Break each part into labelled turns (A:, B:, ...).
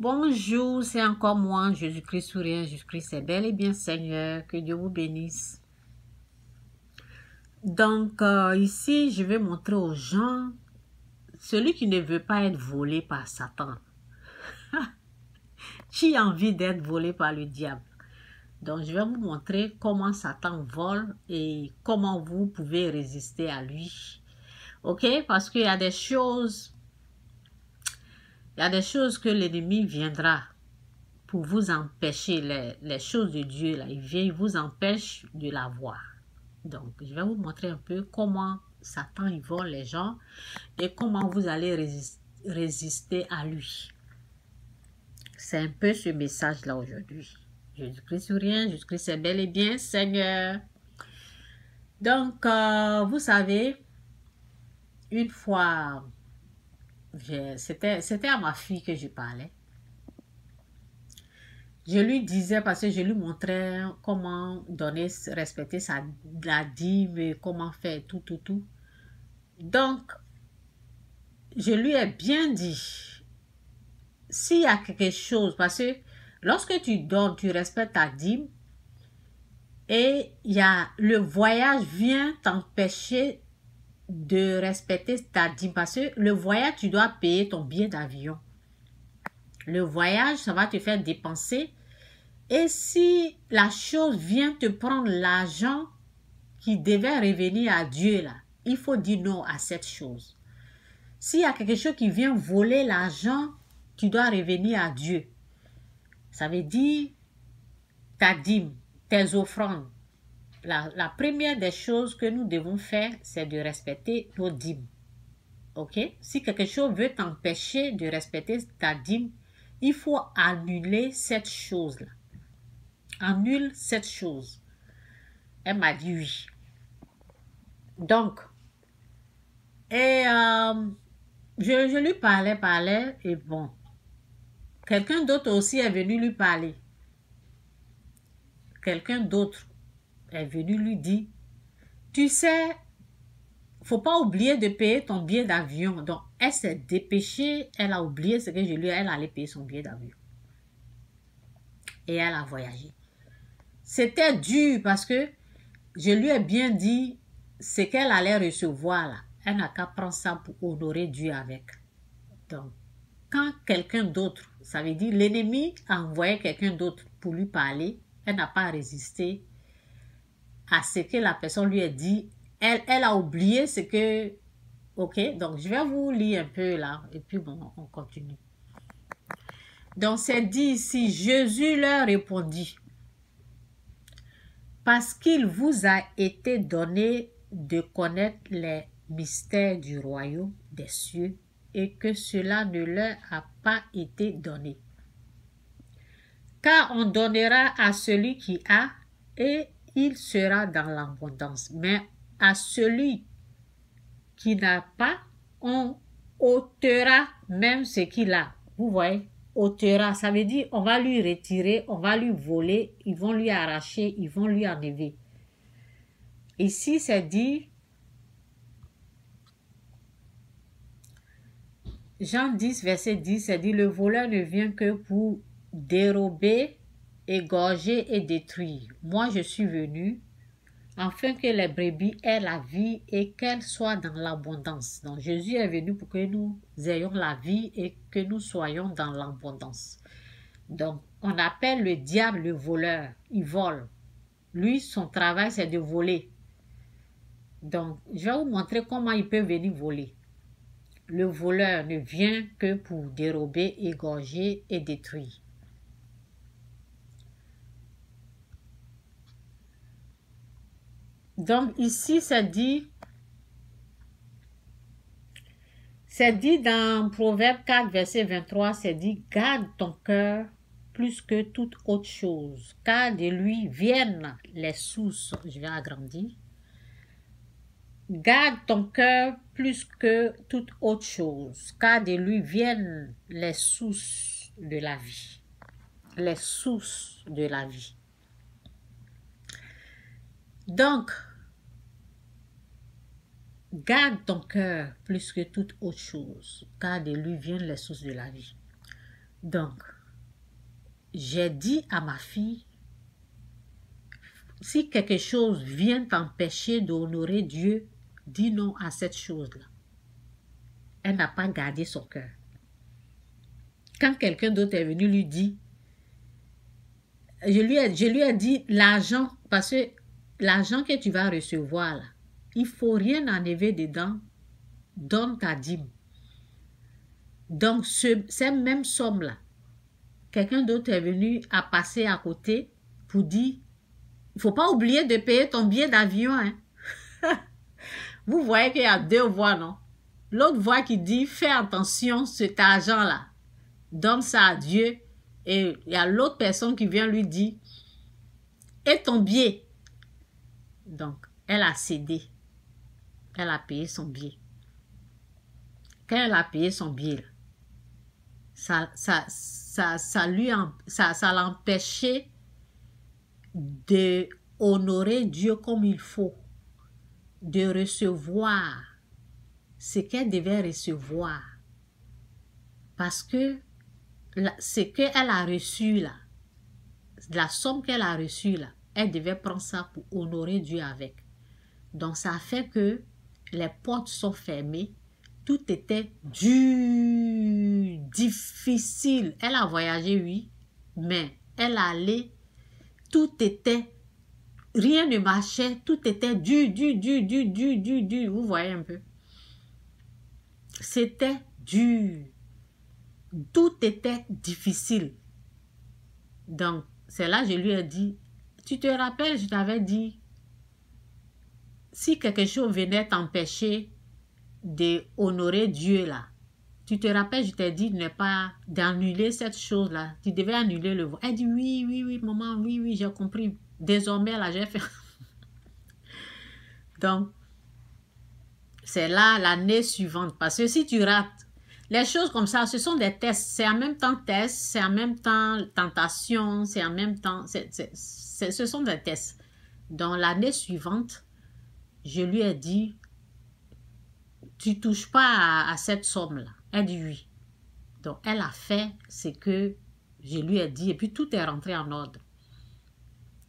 A: Bonjour, c'est encore moi, Jésus-Christ sourire, Jésus-Christ est bel et bien Seigneur, que Dieu vous bénisse. Donc ici, je vais montrer aux gens, celui qui ne veut pas être volé par Satan, qui a envie d'être volé par le diable. Donc je vais vous montrer comment Satan vole et comment vous pouvez résister à lui. Ok, parce qu'il y a des choses, que l'ennemi viendra pour vous empêcher, les choses de Dieu, là, il vous empêche de la voir. Donc, je vais vous montrer un peu comment Satan il vole les gens et comment vous allez résister à lui. C'est un peu ce message-là aujourd'hui. Jésus-Christ ou rien, Jésus-Christ est bel et bien Seigneur. Donc, vous savez, une fois, c'était à ma fille que je parlais. Je lui disais, parce que je lui montrais comment donner, respecter la dîme, comment faire tout. Donc, je lui ai bien dit, s'il y a quelque chose, parce que lorsque tu donnes, tu respectes ta dîme, et le voyage vient t'empêcher de respecter ta dîme, parce que le voyage, tu dois payer ton billet d'avion. Le voyage, ça va te faire dépenser. Et si la chose vient te prendre l'argent qui devait revenir à Dieu, là, il faut dire non à cette chose. S'il y a quelque chose qui vient voler l'argent, tu dois revenir à Dieu. Ça veut dire ta dîme, tes offrandes. La première des choses que nous devons faire, c'est de respecter nos dîmes. Ok? Si quelque chose veut t'empêcher de respecter ta dîme, il faut annuler cette chose-là. Annule cette chose. Elle m'a dit oui. Donc, et je lui parlais, et bon, quelqu'un d'autre aussi est venu lui parler. Quelqu'un d'autre est venu lui dire, tu sais, faut pas oublier de payer ton billet d'avion. Donc, elle s'est dépêchée, elle a oublié ce que je lui ai dit, elle allait payer son billet d'avion. Et elle a voyagé. C'était dur parce que je lui ai bien dit ce qu'elle allait recevoir là. Elle n'a qu'à prendre ça pour honorer Dieu avec. Donc, quand quelqu'un d'autre, ça veut dire l'ennemi a envoyé quelqu'un d'autre pour lui parler, elle n'a pas résisté à ce que la personne lui a dit. Elle a oublié ce que... Ok, donc je vais vous lire un peu là, et puis bon, on continue. Donc c'est dit ici, Jésus leur répondit, parce qu'il vous a été donné de connaître les mystères du royaume des cieux et que cela ne leur a pas été donné. Car on donnera à celui qui a et il sera dans l'abondance. Mais à celui qui n'a pas, on ôtera même ce qu'il a. Vous voyez, ôtera, ça veut dire on va lui retirer, on va lui voler, ils vont lui arracher, ils vont lui enlever. Ici, c'est dit, Jean 10, verset 10, c'est dit, le voleur ne vient que pour dérober, égorger et détruire. Moi, je suis venu afin que les brebis aient la vie et qu'elles soient dans l'abondance. Donc, Jésus est venu pour que nous ayons la vie et que nous soyons dans l'abondance. Donc, on appelle le diable le voleur. Il vole. Lui, son travail, c'est de voler. Donc, je vais vous montrer comment il peut venir voler. Le voleur ne vient que pour dérober, égorger et détruire. Donc ici, c'est dit dans Proverbe 4, verset 23, c'est dit, garde ton cœur plus que toute autre chose, car de lui viennent les sources. Je vais agrandir. Garde ton cœur plus que toute autre chose, car de lui viennent les sources de la vie. Les sources de la vie. Donc, garde ton cœur plus que toute autre chose, car de lui viennent les sources de la vie. Donc, j'ai dit à ma fille, si quelque chose vient t'empêcher d'honorer Dieu, dis non à cette chose-là. Elle n'a pas gardé son cœur. Quand quelqu'un d'autre est venu lui dire, je lui ai dit l'argent, parce que l'argent que tu vas recevoir là, il ne faut rien enlever dedans, donne ta dîme. Donc, cette même somme-là, quelqu'un d'autre est venu à passer à côté pour dire, il ne faut pas oublier de payer ton billet d'avion. Hein? Vous voyez qu'il y a deux voix, non? L'autre voix qui dit, fais attention, cet argent-là, donne ça à Dieu. Et il y a l'autre personne qui vient lui dire, et ton billet? Donc, elle a cédé. Elle a payé son billet. Quand elle a payé son billet, ça l'empêchait de honorer Dieu comme il faut, de recevoir ce qu'elle devait recevoir. Parce que ce qu'elle a reçu là, la somme qu'elle a reçue là, elle devait prendre ça pour honorer Dieu avec. Donc ça fait que les portes sont fermées. Tout était dur, difficile. Elle a voyagé, oui, mais elle allait, tout était, rien ne marchait, tout était dur. Vous voyez un peu. C'était dur. Tout était difficile. Donc, c'est là que je lui ai dit, tu te rappelles, je t'avais dit, si quelque chose venait t'empêcher d'honorer Dieu là, tu te rappelles, je t'ai dit d'annuler cette chose-là. Tu devais annuler le voile. Elle dit, oui, maman, oui, j'ai compris. Désormais, là, j'ai fait. Donc, c'est là l'année suivante. Parce que si tu rates, les choses comme ça, ce sont des tests. C'est en même temps test, c'est en même temps tentation, c'est en même temps... ce sont des tests. Donc, l'année suivante, je lui ai dit, tu touches pas à cette somme-là. Elle dit oui. Donc, elle a fait ce que je lui ai dit et puis tout est rentré en ordre.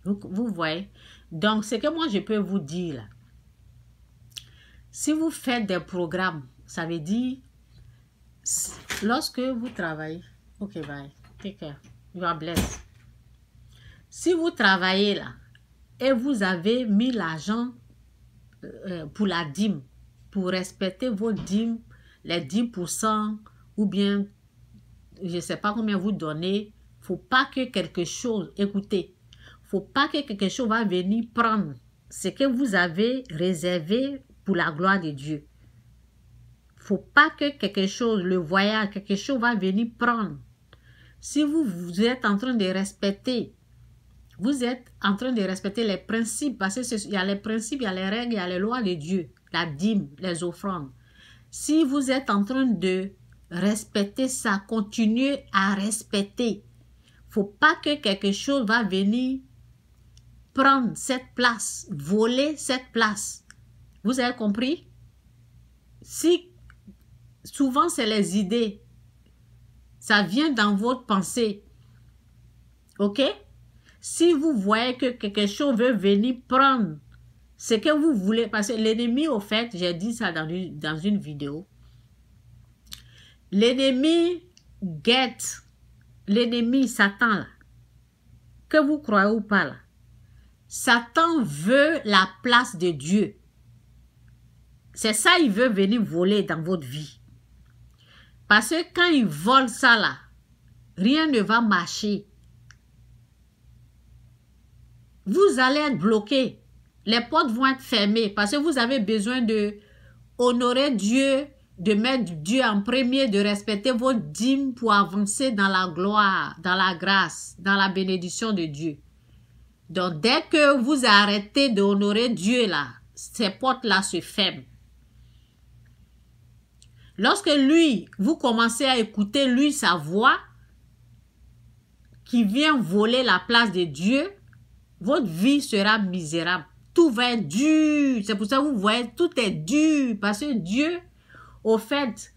A: Vous voyez? Donc, ce que moi, je peux vous dire là, si vous faites des programmes, ça veut dire, lorsque vous travaillez, ok, bye, take care, you are blessed. Si vous travaillez là et vous avez mis l'argent pour la dîme, pour respecter vos dîmes, les 10% ou bien, je ne sais pas combien vous donnez, il ne faut pas que quelque chose, écoutez, il ne faut pas que quelque chose va venir prendre ce que vous avez réservé pour la gloire de Dieu. Il ne faut pas que quelque chose, le voyage, quelque chose va venir prendre. Si vous êtes en train de respecter, vous êtes en train de respecter les principes, parce qu'il y a les principes, il y a les règles, il y a les lois de Dieu, la dîme, les offrandes. Si vous êtes en train de respecter ça, continuez à respecter. Il ne faut pas que quelque chose va venir prendre cette place, voler cette place. Vous avez compris? Si souvent c'est les idées, ça vient dans votre pensée. Ok? Si vous voyez que quelque chose veut venir prendre ce que vous voulez, parce que l'ennemi, au fait, j'ai dit ça dans une vidéo, l'ennemi guette, l'ennemi Satan, là, que vous croyez ou pas, là, Satan veut la place de Dieu. C'est ça, il veut venir voler dans votre vie. Parce que quand il vole ça, là, rien ne va marcher. Vous allez être bloqué. Les portes vont être fermées parce que vous avez besoin de honorer Dieu, de mettre Dieu en premier, de respecter vos dîmes pour avancer dans la gloire, dans la grâce, dans la bénédiction de Dieu. Donc, dès que vous arrêtez d'honorer Dieu, là, ces portes-là se ferment. Lorsque lui, vous commencez à écouter lui, sa voix, qui vient voler la place de Dieu, votre vie sera misérable. Tout va être dur. C'est pour ça que vous voyez, tout est dur. Parce que Dieu, au fait,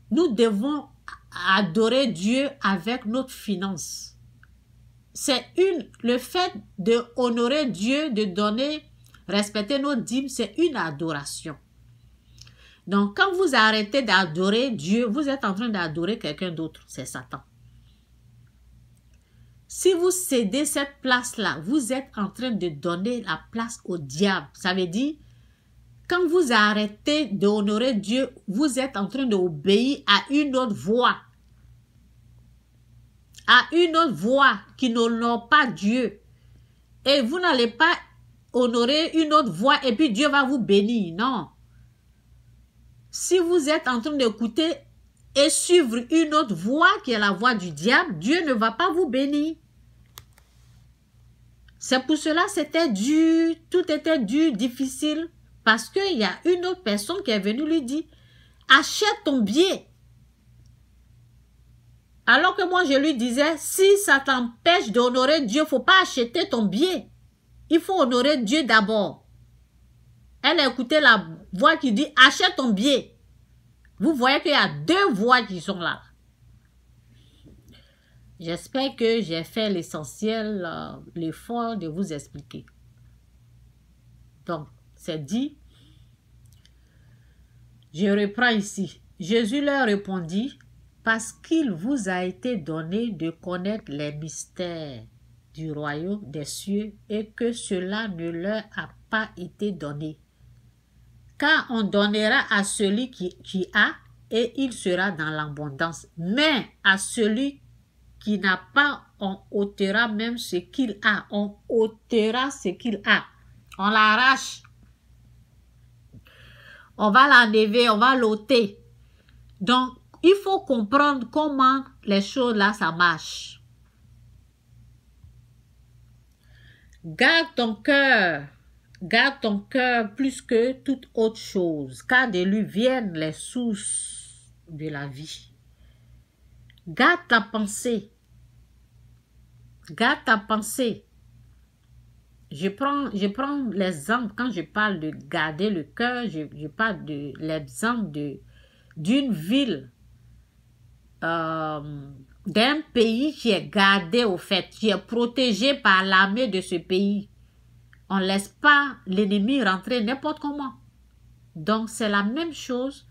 A: nous devons adorer Dieu avec notre finance. Le fait de honorer Dieu, de donner, respecter notre dîme, c'est une adoration. Donc, quand vous arrêtez d'adorer Dieu, vous êtes en train d'adorer quelqu'un d'autre, c'est Satan. Si vous cédez cette place-là, vous êtes en train de donner la place au diable. Ça veut dire, quand vous arrêtez d'honorer Dieu, vous êtes en train d'obéir à une autre voix. À une autre voix qui n'honore pas Dieu. Et vous n'allez pas honorer une autre voix et puis Dieu va vous bénir. Non. Si vous êtes en train d'écouter et suivre une autre voix qui est la voix du diable, Dieu ne va pas vous bénir. C'est pour cela que c'était dur, tout était dur, difficile, parce qu'il y a une autre personne qui est venue lui dire, achète ton billet. Alors que moi je lui disais, si ça t'empêche d'honorer Dieu, il ne faut pas acheter ton billet. Il faut honorer Dieu d'abord. Elle a écouté la voix qui dit, achète ton billet. Vous voyez qu'il y a deux voix qui sont là. J'espère que j'ai fait l'essentiel, l'effort de vous expliquer. Donc, c'est dit. Je reprends ici. Jésus leur répondit, parce qu'il vous a été donné de connaître les mystères du royaume des cieux et que cela ne leur a pas été donné. Car on donnera à celui qui a et il sera dans l'abondance. Mais à celui qui n'a pas, on ôtera même ce qu'il a. On ôtera ce qu'il a. On l'arrache. On va l'enlever, on va l'ôter. Donc, il faut comprendre comment les choses là, ça marche. Garde ton cœur plus que toute autre chose, car de lui viennent les sources de la vie. Garde ta pensée. Garde ta pensée. Je prends l'exemple, quand je parle de garder le cœur, je parle de l'exemple d'une ville, d'un pays qui est gardé au fait, qui est protégé par l'armée de ce pays. On ne laisse pas l'ennemi rentrer n'importe comment. Donc c'est la même chose.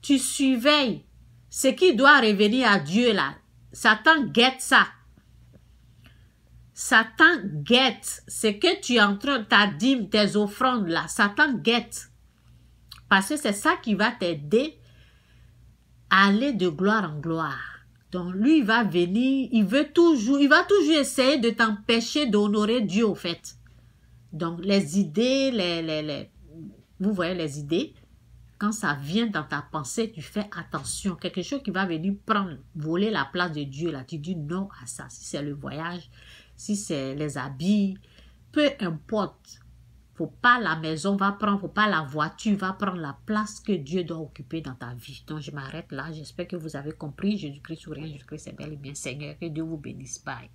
A: Tu surveilles ce qui doit revenir à Dieu là. Satan guette ça. Satan guette ce que tu es en train, ta dîme, tes offrandes là. Satan guette. Parce que c'est ça qui va t'aider à aller de gloire en gloire. Donc lui, il va venir, il va toujours essayer de t'empêcher d'honorer Dieu au fait. Donc les idées, vous voyez les idées, quand ça vient dans ta pensée, tu fais attention. Quelque chose qui va venir voler la place de Dieu là, tu dis non à ça. Si c'est le voyage, si c'est les habits, peu importe. Faut pas la maison va prendre, faut pas la voiture va prendre la place que Dieu doit occuper dans ta vie. Donc je m'arrête là. J'espère que vous avez compris. Jésus-Christ souverain, Jésus-Christ est bel et bien Seigneur. Que Dieu vous bénisse. Bye.